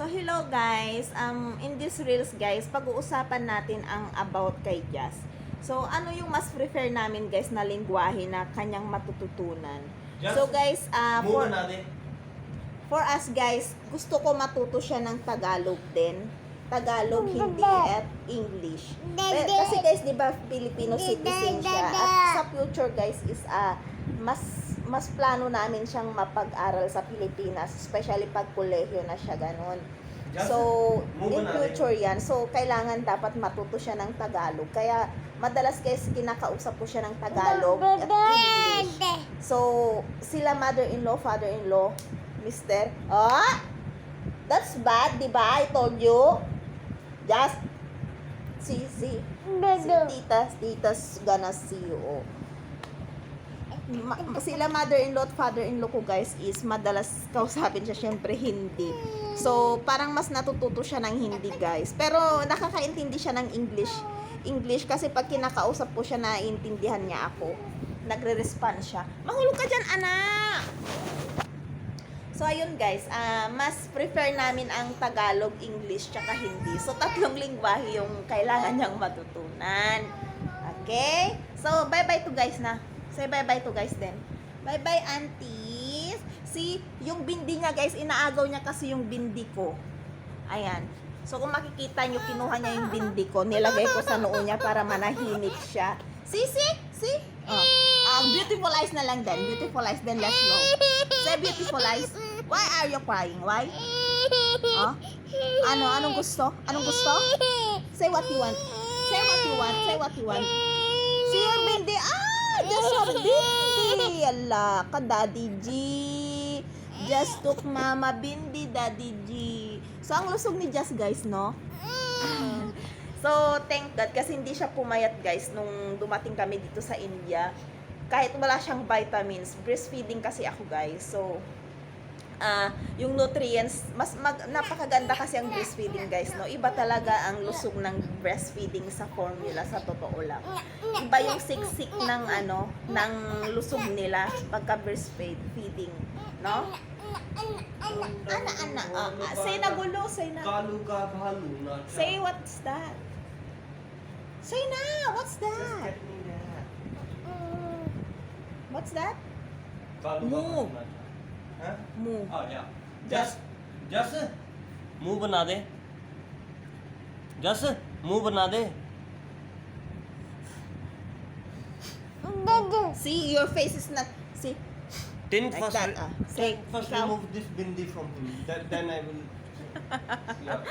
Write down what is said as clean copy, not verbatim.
So, hello guys. In this reels guys, pag-uusapan natin ang about kay Jazz. So, ano yung mas prefer namin guys na lingwahe na kanyang matututunan? Just So guys, move natin. for us guys, gusto ko matuto siya ng Tagalog din. Tagalog, Hindi, at English. Kasi guys, di ba, Filipino citizen siya. At sa future guys is mas plano namin siyang mapag-aral sa Pilipinas, especially pag kolehiyo na siya ganun. So, in future yan. So, kailangan dapat matuto siya ng Tagalog. Kaya, madalas guys, kinakausap ko siya ng Tagalog at English. So, sila mother-in-law, father-in-law, mister. That's bad, di ba? I told you. Just, see, tita's gonna see you. Sila mother-in-law at father-in-law ko guys is madalas kausapin siya syempre hindi. So parang mas natututo siya ng hindi guys. Pero nakakaintindi siya ng English kasi pag kinakausap ko siya naiintindihan niya ako. Nagre-respond siya. Mahulog ka dyan anak! So ayun guys, mas prefer namin ang Tagalog, English, tsaka Hindi. So tatlong lingwahe yung kailangan niyang matutunan. Okay? So bye-bye to guys na. Say bye-bye to guys then. Bye-bye, aunties. See, yung bindi niya guys, inaagaw niya kasi yung bindi ko. Ayan. So, kung makikita niyo, kinuha niya yung bindi ko. Nilagay ko sa noo niya para manahimik siya. See? Beautiful eyes na lang then. Beautiful eyes then. Let's go. Say beautiful eyes. Why are you crying? Why? Anong gusto? Anong gusto? Say what you want. Say what you want. Say what you want. See your bindi. Just a bindi. Ala ka, Daddy G. Just took Mama bindi, Daddy G. So, ang lusog ni Jazz, guys, no? So, thank God. Kasi hindi siya pumayat, guys, nung dumating kami dito sa India. Kahit wala siyang vitamins. Breastfeeding kasi ako, guys. So, yung nutrients, napakaganda kasi ang breastfeeding guys, no? Iba talaga ang lusog ng breastfeeding sa formula, sa totoo lang. Iba yung siksik ng ng lusog nila pagka breastfeeding, no? Say na gulo, say na. Say what's that? Say na, what's that? What's that? Move. Huh? Move. Oh yeah. Just move बना दे. Just move बना दे. See, your face is not. See. Then Like first, that, Say, first ikaw. remove this bindi from him. Then I will. Yeah.